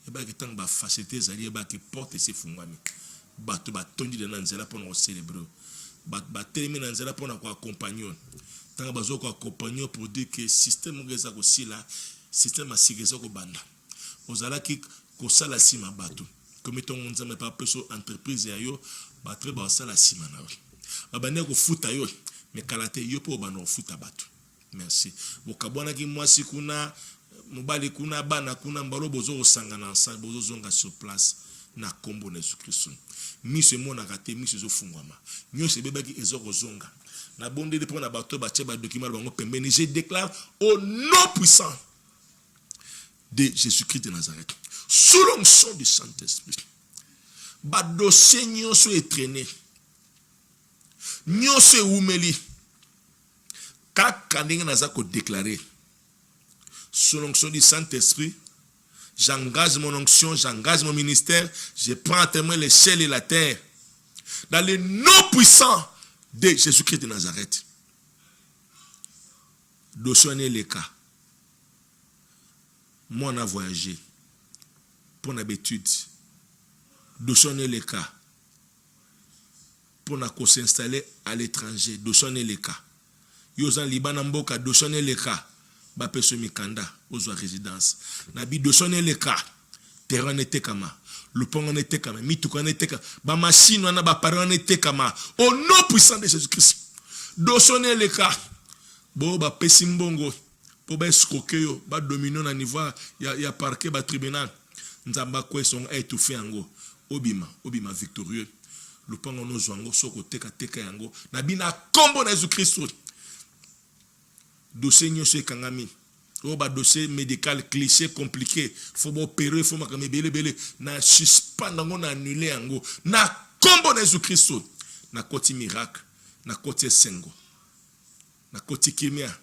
et ba que tant ba facilité ezali ba que porte se fungwami bato ba tondi de nanzela pour nous célébrer ba terminer nanzela pour nous accompagner. Tant que bazo ko accompagner pour dire que système ngeza ko sila système asigeza ko banda ozala ki ko sala sima bato comme ton nzama pa peso entreprise ya yo ba treba sala sima na yo ba bane ko futa yo mais kalate yo po bano futa bato Merci. Bokabwana ki mwasi kuna mobali kuna bana kuna mbalo bozo osangana ensemble bozo zonga sur place na kombo na Jésus Christ. Miso mona kate miso zo fungwama. Nyose bebaki ezo kozonga. Na bonde de prendre bateau ba tche ba document bango pembeni. Je déclare au nom puissant de Jésus-Christ de Nazareth, sous l'onction du Saint-Esprit, ba dossier nyonso etraîné, nyonso umeli, kaka ndenge naza ko déclarer, sous l'onction du Saint-Esprit, j'engage mon onction, j'engage mon ministère, je prends à témoin les ciels et la terre, dans le nom puissant de Jésus-Christ de Nazareth. Dossier les cas. Moi, on a voyagé pour l'habitude. Dossier les cas. Pour s'installer à l'étranger. Dossier les cas. Yozan Liban Mboka, dossier les cas. Bape Mikanda, aux résidences. Nabi dossier les cas. Terrain n'était kama. Le pont n'était kama. Mituka n'était kama. Ba machine, on a ba parents n'était kama. Au nom puissant de Jésus-Christ. Dossier les cas. Bo ba pesimbongo. Po ba escroquer yo, ba domino na niveau ya parquet ba tribunal. Nzamba ko son étouffé yango. Obima victorieux. Le pango no zwango soko teka yango. Na bina kombo na Jésus Christ. Dossier nyoso kangami. O ba dossier médical cliché compliqué. Faut opérer, faut makame belé na suspend yango na annuler yango. Na kombo na Jésus Christ. Na koti miracle, na koti sengo. Na koti kimia.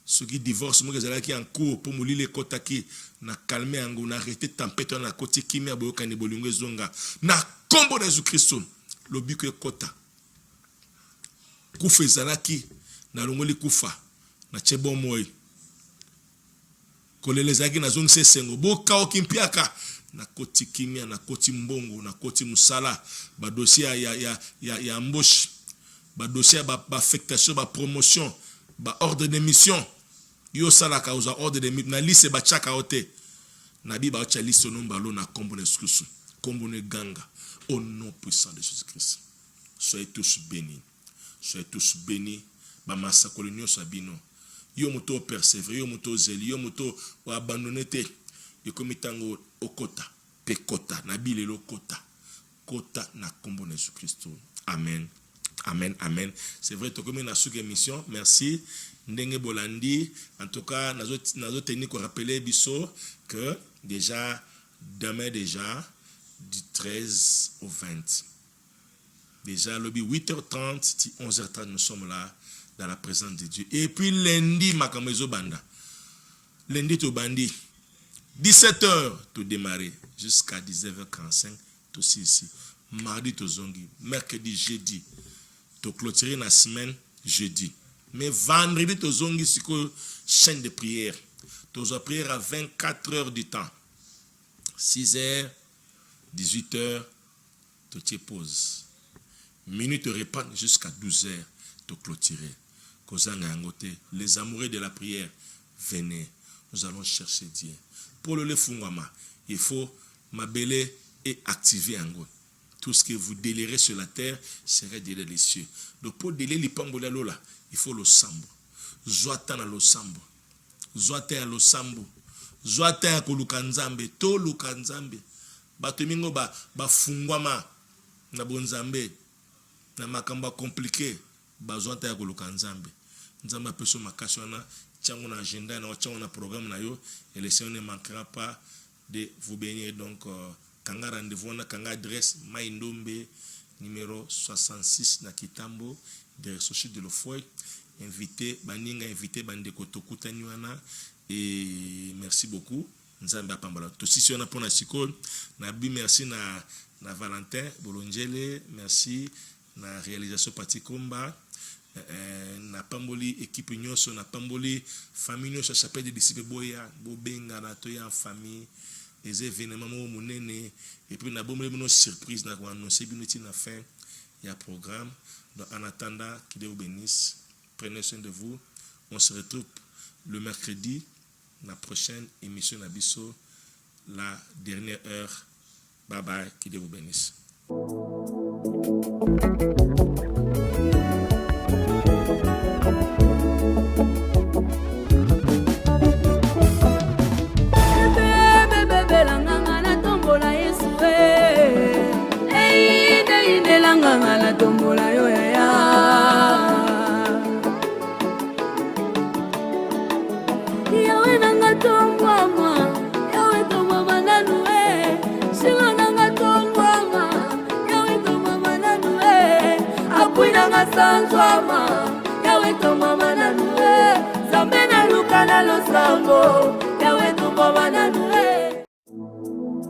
Ceux qui divorcent, moi, qui en cours pour mourir les kotaki, na calmer ango, na arrêter tempête na koti kimia boyo kanibolungo zonga, na kombo na Jésus-Christ, le but que kota. Kufa zalaki, na longoli kufa, na chebo moi. Kolele zaki na zone sengo, bo kao kimpiaka, na koti kimia, na koti mbongo, na koti musala, ba dossier ya embauche, ba dossier ba affectation, ba promotion, ba ordre de mission. Yo sala causa ordre de mission na liste ba chaka ote na bi ba cha liste nomba lo na kombo na Jésus kombo ne ganga au nom puissant de Jésus-Christ. Soyez tous bénis. Soyez tous bénis. Ba masakolo nyo sabino. Yo moto persévérer, yo moto zeli, yo moto o abandonner te. Yo komitango okota, pekota na bi lelo kota. Kota na kombo na Jésus-Christ. Amen. Amen, amen. C'est vrai, tu as une émission. Merci. Ndenge Bolandi. En tout cas, nous avons tenu à rappeler Bisso que déjà, demain déjà, du 13 au 20. Déjà, le 8h30, 11h30, nous sommes là, dans la présence de Dieu. Et puis lundi, Makamezo Banda. Lundi, tu bandi. 17h, tu démarrer. Jusqu'à 19h45, tu ici. Mardi, tu zongi. Mercredi, jeudi. Tu clôturer la semaine jeudi. Mais vendredi, tu zongi sur chaîne de prière. Tu as prière à 24 heures du temps. 6h, 18h, tu te poses. Minute te répandre jusqu'à 12h, tu clôturer. Les amoureux de la prière, venez. Nous allons chercher Dieu. Pour le fungwama, il faut m'abeler et activer en gros. Tout ce que vous délirez sur la terre serait délicieux. Donc pour délirer les pambola lola, il faut le sambo. Zoata na lo sambo. Zoata na lo sambo. Zoata na kolukanzambe. To lukanzambe. Batomingo ba fungwama na bonzambe. Na makamba compliqué. Ba zoata na kolukanzambe. Nzamba peso makashona. Tchango na agenda na tchango na programme na yo. Et le Seigneur ne manquera pas de vous bénir. Donc kanga rendez-vous na kanga adresse Maindombe numéro 66 na Kitambo de Sochi de l'Ofoy. Invité baninga invité bandeko tokutaniwana et merci beaucoup nzamba pambala to si on a pour na sikol na bi merci na Valentin Bolongele, merci na réalisation Pati Komba na pamboli équipe nyonso na pamboli famille nyonso chapelle de disciples boya bobenga na to ya famille les événements monene et puis na bombe nos surprise na ko annoncer binoti na fin il y a programme. Donc en attendant que Dieu vous bénisse, prenez soin de vous. On se retrouve le mercredi la prochaine émission d'Abisso, la dernière heure. Bye bye, que Dieu vous bénisse. tombwama yawe tomama nanu singa nanga tombwama yawe tomama nanu apwina nga sanzwama yawe tomama nanu zambe na luka na losambo yawe tomama nanu